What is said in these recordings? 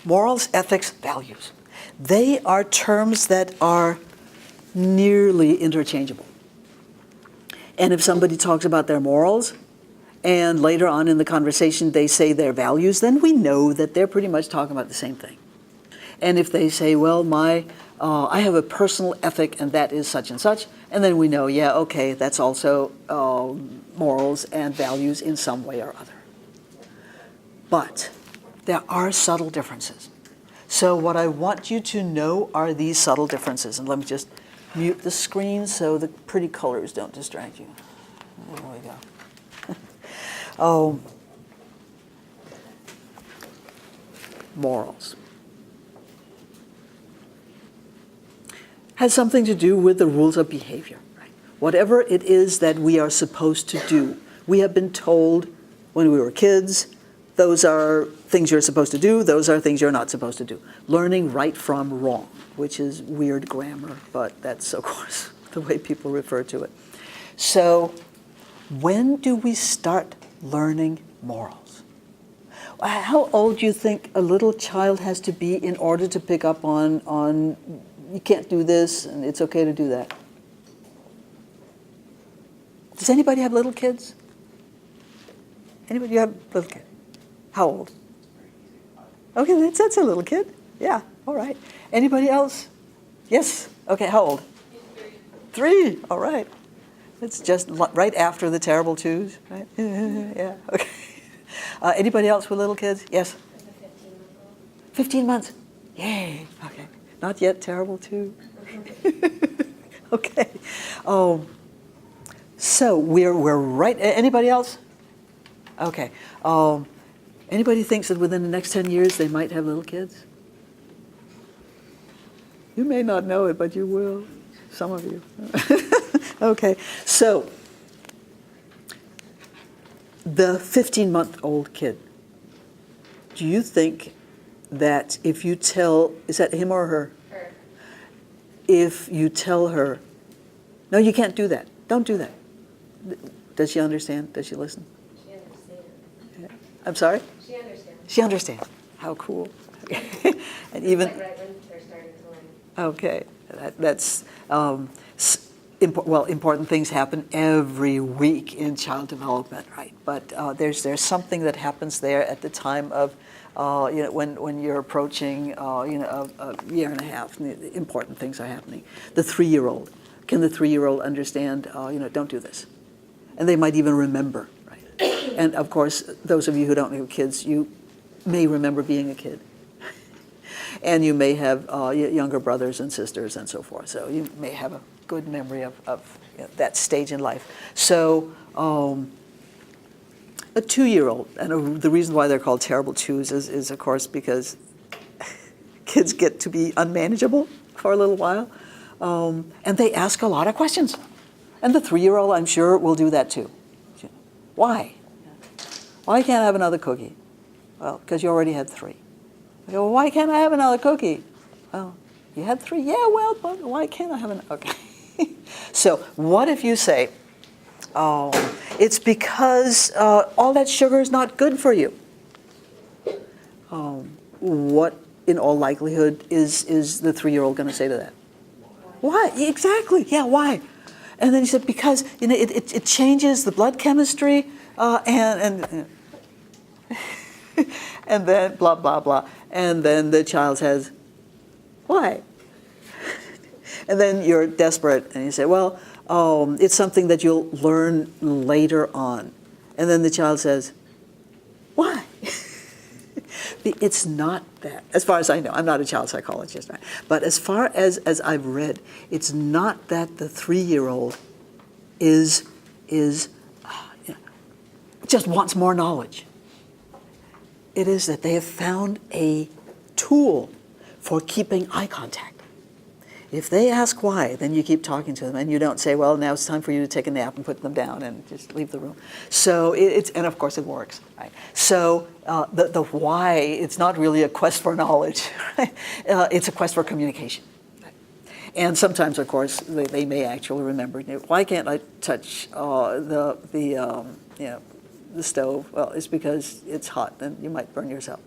Morals, ethics, values. They are terms that are nearly interchangeable. And if somebody talks about their morals, and later on in the conversation they say their values, then we know that they're pretty much talking about the same thing. And if they say, well, I have a personal ethic and that is such and such, and then we know, yeah, okay, that's also morals and values in some way or other. But there are subtle differences. So what I want you to know are these subtle differences. And let me just mute the screen so the pretty colors don't distract you. There we go. Morals. Has something to do with the rules of behavior. Right? Whatever it is that we are supposed to do, we have been told when we were kids, those are things you're supposed to do, those are things you're not supposed to do. Learning right from wrong, which is weird grammar, but that's, of course, the way people refer to it. So when do we start learning morals? How old do you think a little child has to be in order to pick up on you can't do this and it's okay to do that? Does anybody have little kids? Anybody have little kids? How old? Okay, that's a little kid. Yeah, all right. Anybody else? Yes? Okay, how old? 3, all right. It's just right after the terrible twos, right? Yeah, okay. Anybody else with little kids? Yes? 15 months. Yay, okay. Not yet terrible two. Okay. So we're right. Anybody else? Okay. Anybody thinks that within the next 10 years they might have little kids? You may not know it, but you will. Some of you. Okay. So the 15-month-old kid, do you think that if you tell, is that him or her? Her. If you tell her, no, you can't do that. Don't do that. Does she understand? Does she listen? She understands. Yeah. I'm sorry? She understands. She understands. How cool. And even, like right when they're starting to learn. okay, that's, important things happen every week in child development, right? But there's something that happens there at the time of, when you're approaching, a year and a half, and the important things are happening. The 3-year-old, can the 3-year-old understand, don't do this? And they might even remember, right? And of course, those of you who don't have kids, you may remember being a kid. And you may have younger brothers and sisters and so forth. So you may have a good memory of that stage in life. So a 2-year-old, and the reason why they're called terrible twos is of course because kids get to be unmanageable for a little while, and they ask a lot of questions. And the 3-year-old, I'm sure, will do that too. Why? Why can't I have another cookie? Well, because you already had 3. I go, well, why can't I have another cookie? Well, you had 3. Yeah, well, but why can't I have an? Okay. So what if you say, it's because all that sugar is not good for you? What, in all likelihood, is the 3-year-old going to say to that? Why? Exactly. Yeah, why? And then he said, because it changes the blood chemistry, and and then blah, blah, blah. And then the child says, why? And then you're desperate, and you say, well, it's something that you'll learn later on. And then the child says, why? It's not that. As far as I know, I'm not a child psychologist, right? But as far as I've read, it's not that the 3-year-old just wants more knowledge. It is that they have found a tool for keeping eye contact. If they ask why, then you keep talking to them, and you don't say, well, now it's time for you to take a nap and put them down and just leave the room. So and of course it works, right? So the why, it's not really a quest for knowledge, right? It's a quest for communication. And sometimes, of course, they may actually remember, why can't I touch the stove? Well, it's because it's hot and you might burn yourself.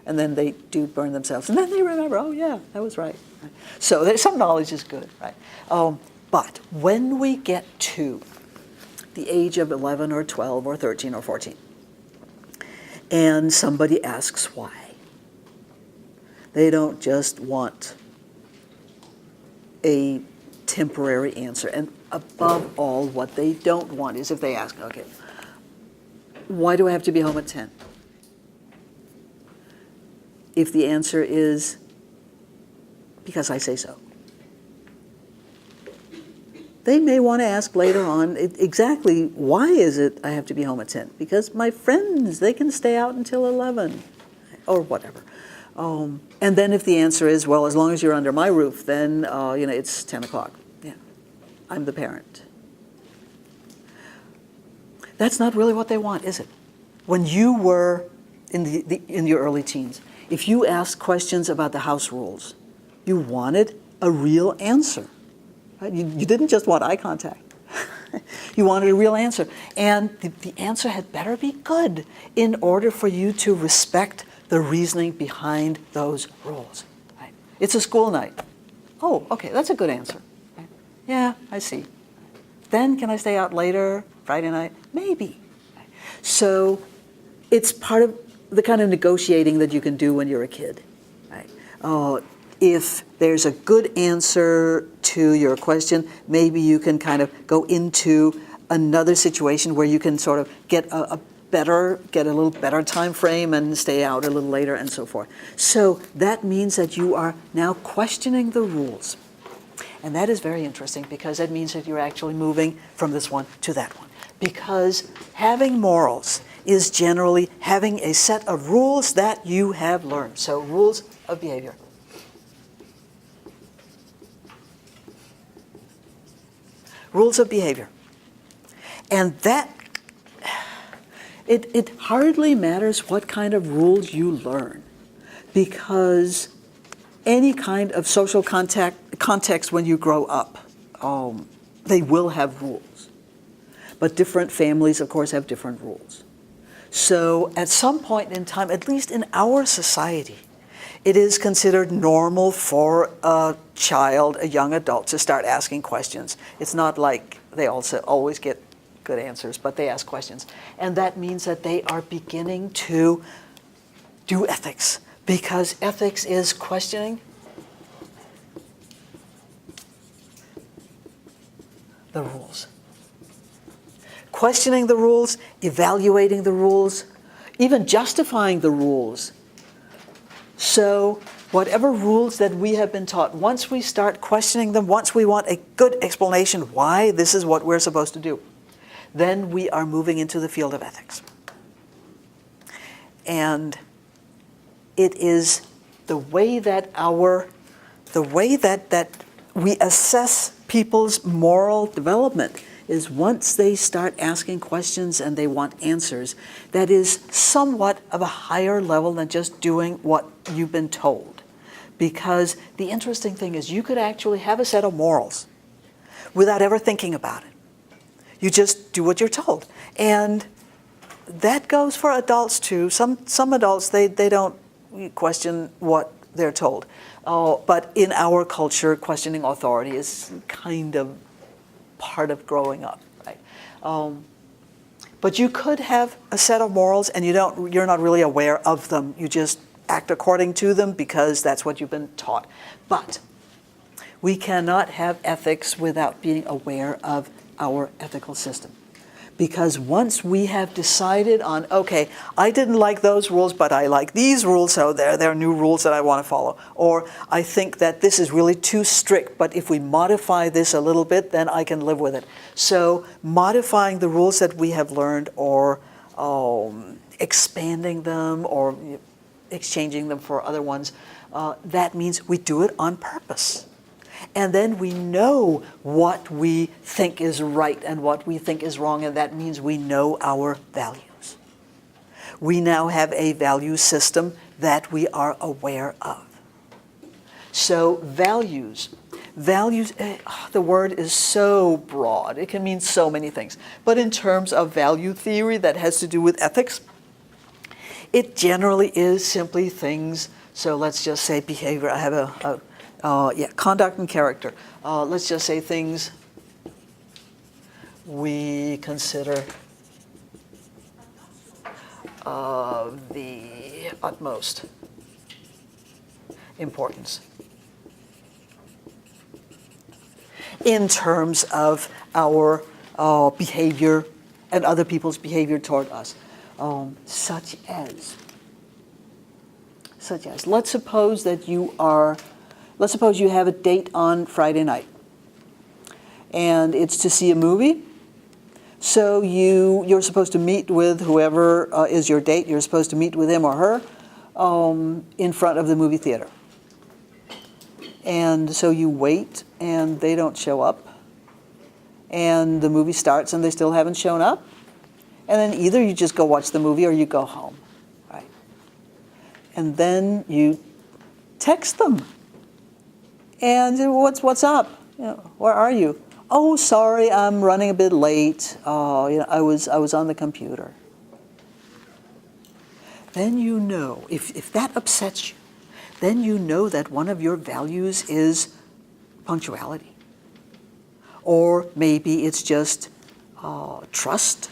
And then they do burn themselves. And then they remember, oh yeah, that was right. So there's some knowledge is good, right? But when we get to the age of 11 or 12 or 13 or 14, and somebody asks why, they don't just want a temporary answer. And above all, what they don't want is if they ask, okay, why do I have to be home at 10? If the answer is, because I say so. They may want to ask later on, exactly why is it I have to be home at 10? Because my friends, they can stay out until 11, or whatever. And then if the answer is, well, as long as you're under my roof, then it's 10 o'clock. Yeah, I'm the parent. That's not really what they want, is it? When you were in your early teens, if you asked questions about the house rules, you wanted a real answer. Right? You didn't just want eye contact. You wanted a real answer. And the answer had better be good in order for you to respect the reasoning behind those rules. Right? It's a school night. Oh, okay, that's a good answer. Right? Yeah, I see. Then can I stay out later, Friday night? Maybe. Right? So it's part of the kind of negotiating that you can do when you're a kid. Right? If there's a good answer to your question, maybe you can kind of go into another situation where you can sort of get a little better time frame and stay out a little later and so forth. So that means that you are now questioning the rules. And that is very interesting because that means that you're actually moving from this one to that one. Because having morals is generally having a set of rules that you have learned. So rules of behavior. Rules of behavior. And that, it hardly matters what kind of rules you learn, because any kind of social context when you grow up, they will have rules. But different families, of course, have different rules. So at some point in time, at least in our society, it is considered normal for a child, a young adult, to start asking questions. It's not like they also always get good answers, but they ask questions. And that means that they are beginning to do ethics, because ethics is questioning the rules. Questioning the rules, evaluating the rules, even justifying the rules. So whatever rules that we have been taught, once we start questioning them, once we want a good explanation why this is what we're supposed to do, then we are moving into the field of ethics. And it is the way that we assess people's moral development is once they start asking questions and they want answers, that is somewhat of a higher level than just doing what you've been told. Because the interesting thing is you could actually have a set of morals without ever thinking about it. You just do what you're told. And that goes for adults too. Some adults, they don't question what they're told. But in our culture, questioning authority is kind of part of growing up, right? But you could have a set of morals and you're not really aware of them. You just act according to them because that's what you've been taught. But we cannot have ethics without being aware of our ethical system. Because once we have decided on, okay, I didn't like those rules, but I like these rules, so they're new rules that I want to follow. Or I think that this is really too strict, but if we modify this a little bit, then I can live with it. So modifying the rules that we have learned, or expanding them, or exchanging them for other ones, that means we do it on purpose. And then we know what we think is right and what we think is wrong, and that means we know our values. We now have a value system that we are aware of. So values, the word is so broad. It can mean so many things. But in terms of value theory that has to do with ethics, It generally is simply things, so let's just say behavior. I have conduct and character. Let's just say things we consider of the utmost importance in terms of our behavior and other people's behavior toward us. Such as, let's suppose you have a date on Friday night, and it's to see a movie. So you're supposed to meet with whoever is your date. You're supposed to meet with him or her in front of the movie theater. And so you wait, and they don't show up, and the movie starts, and they still haven't shown up. And then either you just go watch the movie or you go home, right? And then you text them. And what's up? Where are you? Oh, sorry, I'm running a bit late. I was on the computer. Then you know, if that upsets you, then you know that one of your values is punctuality. Or maybe it's just trust,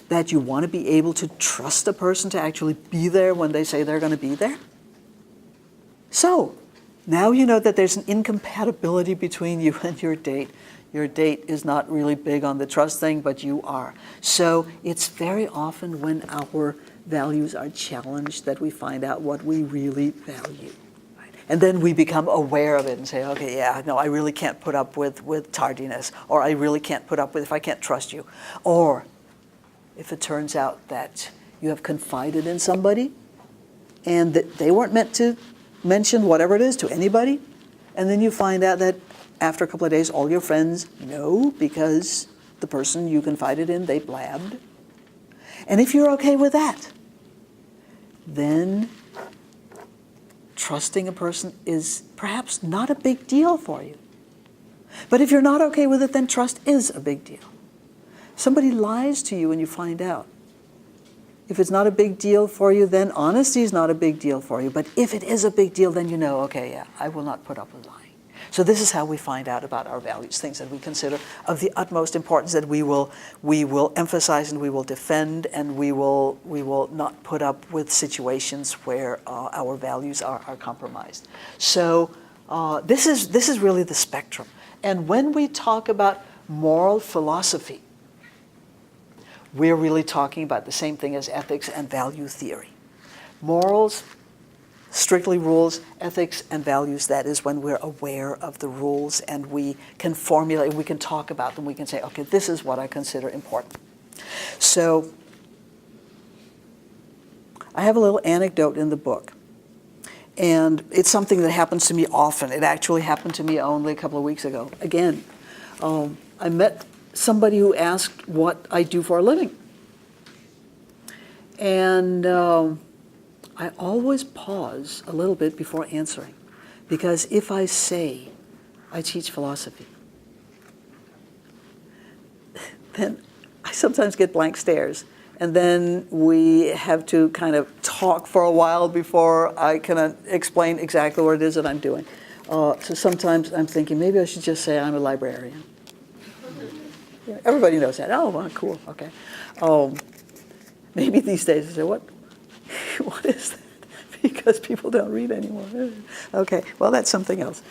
that you want to be able to trust a person to actually be there when they say they're going to be there. So now you know that there's an incompatibility between you and your date. Your date is not really big on the trust thing, but you are. So it's very often when our values are challenged that we find out what we really value. Right? And then we become aware of it and say, okay, yeah, no, I really can't put up with tardiness, or I really can't put up with if I can't trust you. Or if it turns out that you have confided in somebody and that they weren't meant to mention whatever it is to anybody, and then you find out that after a couple of days all your friends know because the person you confided in, they blabbed. And if you're okay with that, then trusting a person is perhaps not a big deal for you. But if you're not okay with it, then trust is a big deal. Somebody lies to you and you find out. If it's not a big deal for you, then honesty is not a big deal for you. But if it is a big deal, then you know, okay, yeah, I will not put up with lying. So this is how we find out about our values, things that we consider of the utmost importance, that we will emphasize and we will defend, and we will not put up with situations where our values are compromised. So this is really the spectrum. And when we talk about moral philosophy, we're really talking about the same thing as ethics and value theory. Morals, strictly rules, ethics and values, that is when we're aware of the rules and we can formulate, we can talk about them, we can say, okay, this is what I consider important. So I have a little anecdote in the book, and it's something that happens to me often. It actually happened to me only a couple of weeks ago. Again, I met somebody who asked what I do for a living. And I always pause a little bit before answering, because if I say I teach philosophy, then I sometimes get blank stares. And then we have to kind of talk for a while before I can explain exactly what it is that I'm doing. So sometimes I'm thinking maybe I should just say I'm a librarian. Yeah, everybody knows that. Oh, well, cool, okay. Maybe these days I say, what is that? Because people don't read anymore. Okay, well, that's something else.